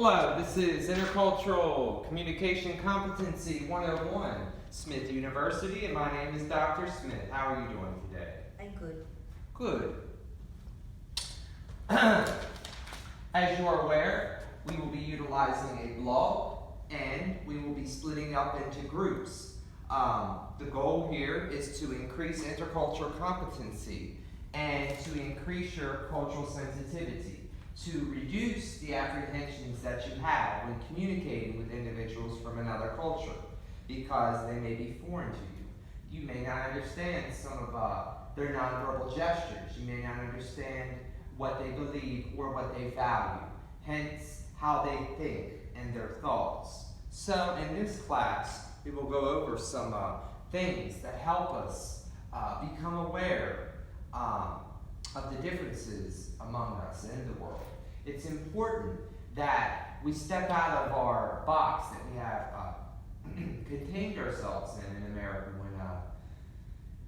Hello, this is Intercultural Communication Competency 101, Smith University, and my name is Dr. Smith. How are you doing today? I'm good. Good. As you are aware, we will be utilizing a blog, and we will be splitting up into groups. The goal here is to increase intercultural competency and to increase your cultural sensitivity, to reduce the apprehensions that you have when communicating with individuals from another culture, because they may be foreign to you. You may not understand some of their nonverbal gestures. You may not understand what they believe or what they value, hence how they think and their thoughts. So in this class, we will go over some things that help us become aware of the differences among us and in the world. It's important that we step out of our box that we have contained ourselves in America.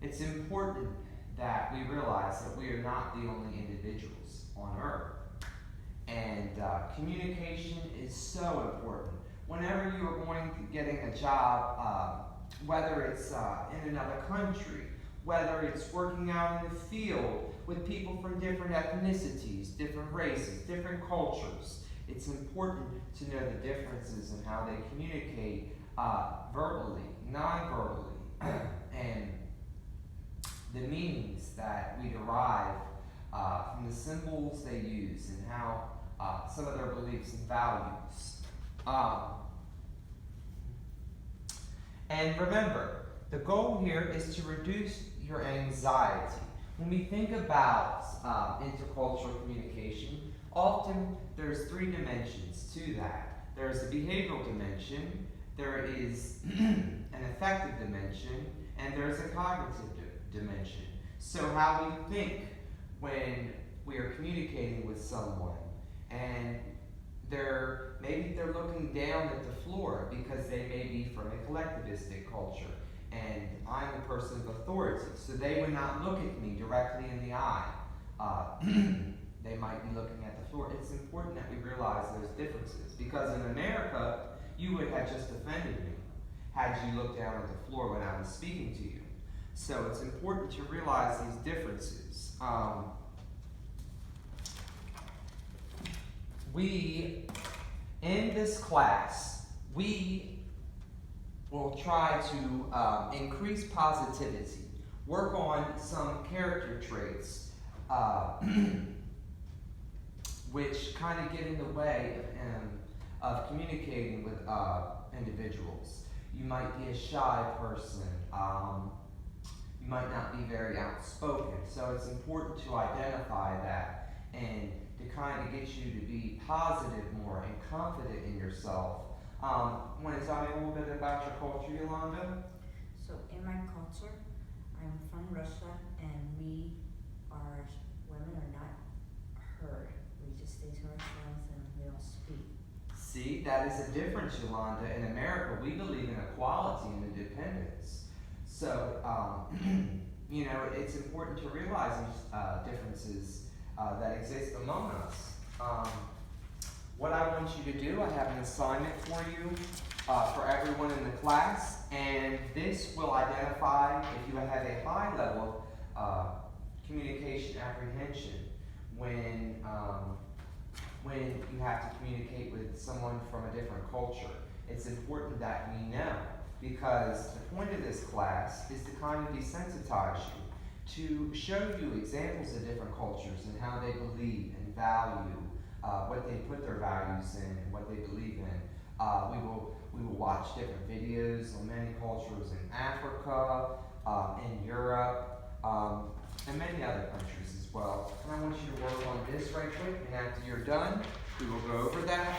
It's important that we realize that we are not the only individuals on earth. And communication is so important. Whenever you are going to getting a job, whether it's in another country, whether it's working out in the field with people from different ethnicities, different races, different cultures, it's important to know the differences in how they communicate verbally, non-verbally, and the meanings that we derive from the symbols they use and how some of their beliefs and values. And remember, the goal here is to reduce your anxiety. When we think about intercultural communication, often there's three dimensions to that. There's a behavioral dimension, there is an affective dimension, and there's a cognitive dimension. So how we think when we are communicating with someone, and maybe they're looking down at the floor because they may be from a collectivistic culture, and I'm a person of authority, so they would not look at me directly in the eye. They might be looking at the floor. It's important that we realize those differences, because in America, you would have just offended me had you looked down at the floor when I was speaking to you. So it's important to realize these differences. In this class, we will try to increase positivity, work on some character traits which kind of get in the way of communicating with individuals. You might be a shy person. You might not be very outspoken. So it's important to identify that and to kind of get you to be positive more and confident in yourself. Want to tell me a little bit about your culture, Yolanda? So in my culture, I'm from Russia, and women are not heard. We just stay to ourselves and we don't speak. See, that is a difference, Yolanda. In America, we believe in equality and independence. So, it's important to realize these differences that exist among us. What I want you to do, I have an assignment for you, for everyone in the class, and this will identify if you have a high level of communication apprehension when you have to communicate with someone from a different culture. It's important that we know, because the point of this class is to kind of desensitize you, to show you examples of different cultures and how they believe and value, what they put their values in and what they believe in. We will watch different videos on many cultures in Africa, in Europe, and many other countries as well. And I want you to work on this right quick, and after you're done, we will go over that.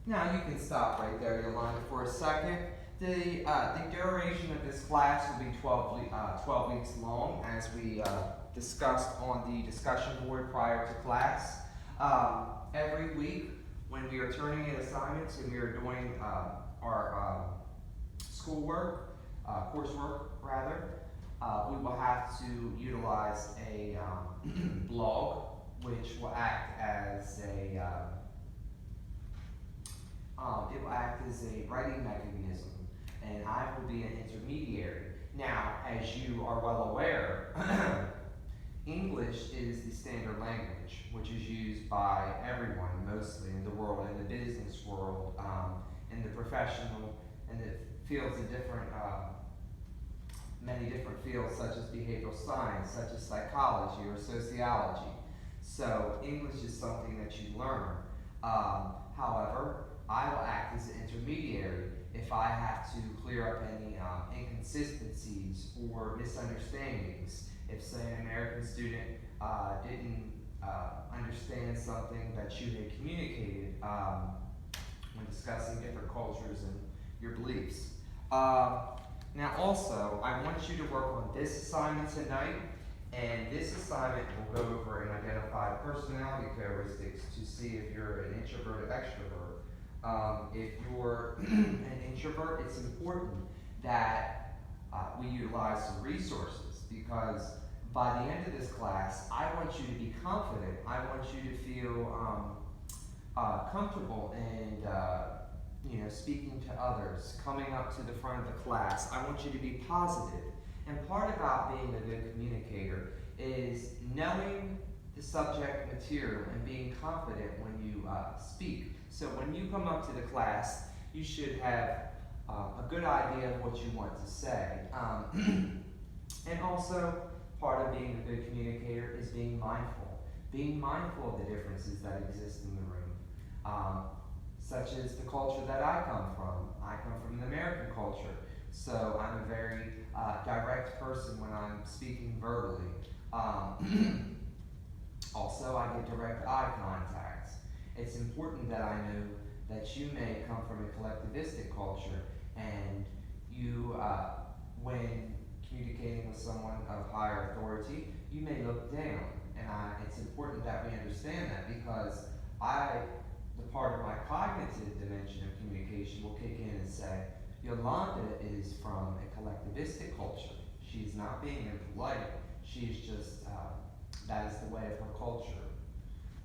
Now you can stop right there, Yolanda, for a second. The duration of this class will be 12 weeks long, as we discussed on the discussion board prior to class. Every week, when we are turning in assignments and we are doing our schoolwork, coursework rather, we will have to utilize a blog, which will act as a writing mechanism, and I will be an intermediary. Now, as you are well aware, English is the standard language, which is used by everyone, mostly in the world, in the business world, in the professional, and the fields of different, many different fields, such as behavioral science, such as psychology or sociology. So English is something that you learn. However, I will act as an intermediary if I have to clear up any inconsistencies or misunderstandings. If, say, an American student didn't understand something that you had communicated when discussing different cultures and your beliefs. Now also, I want you to work on this assignment tonight, and this assignment will go over and identify personality characteristics to see if you're an introvert or extrovert. If you're an introvert, it's important that we utilize some resources, because by the end of this class, I want you to be confident. I want you to feel comfortable and speaking to others, coming up to the front of the class. I want you to be positive. And part about being a good communicator is knowing the subject material and being confident when you speak. So when you come up to the class, you should have a good idea of what you want to say. And also, part of being a good communicator is being mindful. Being mindful of the differences that exist in the room. Such as the culture that I come from. I come from the American culture, so I'm a very direct person when I'm speaking verbally. Also, I get direct eye contact. It's important that I know that you may come from a collectivistic culture, and you, when communicating with someone of higher authority, you may look down, and it's important that we understand that, because the part of my cognitive dimension of communication will kick in and say, Yolanda is from a collectivistic culture. She's not being impolite. She's just, that is the way of her culture.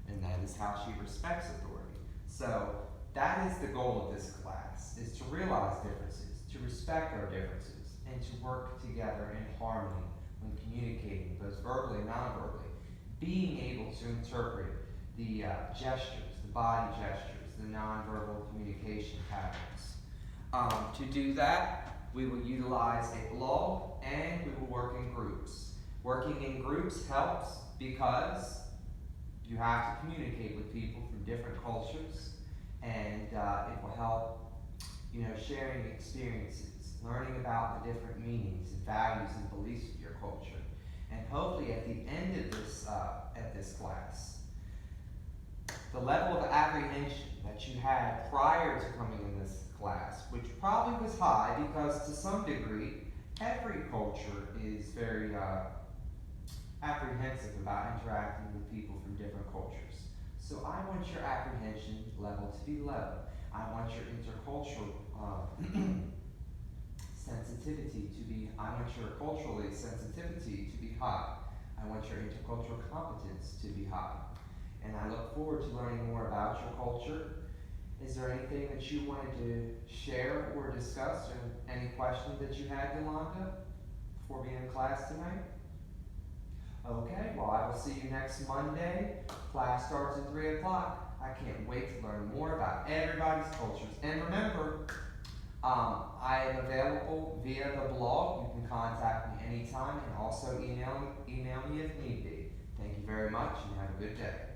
And that is how she respects authority. So that is the goal of this class, is to realize differences, to respect our differences, and to work together in harmony when communicating, both verbally and non-verbally. Being able to interpret the gestures, the body gestures, the nonverbal communication patterns. To do that, we will utilize a blog and we will work in groups. Working in groups helps because you have to communicate with people from different cultures, and it will help, sharing experiences, learning about the different meanings and values and beliefs of your culture. And hopefully at the end of this class, the level of apprehension that you had prior to coming in this class, which probably was high because to some degree, every culture is very apprehensive about interacting with people from different cultures. So I want your apprehension level to be low. I want your intercultural I want your culturally sensitivity to be high. I want your intercultural competence to be high. And I look forward to learning more about your culture. Is there anything that you wanted to share or discuss, or any questions that you had, Yolanda, before being in class tonight? Okay, well, I will see you next Monday. Class starts at 3 o'clock. I can't wait to learn more about everybody's cultures. And remember, I am available via the blog. You can contact me anytime, and also email me if need be. Thank you very much, and have a good day.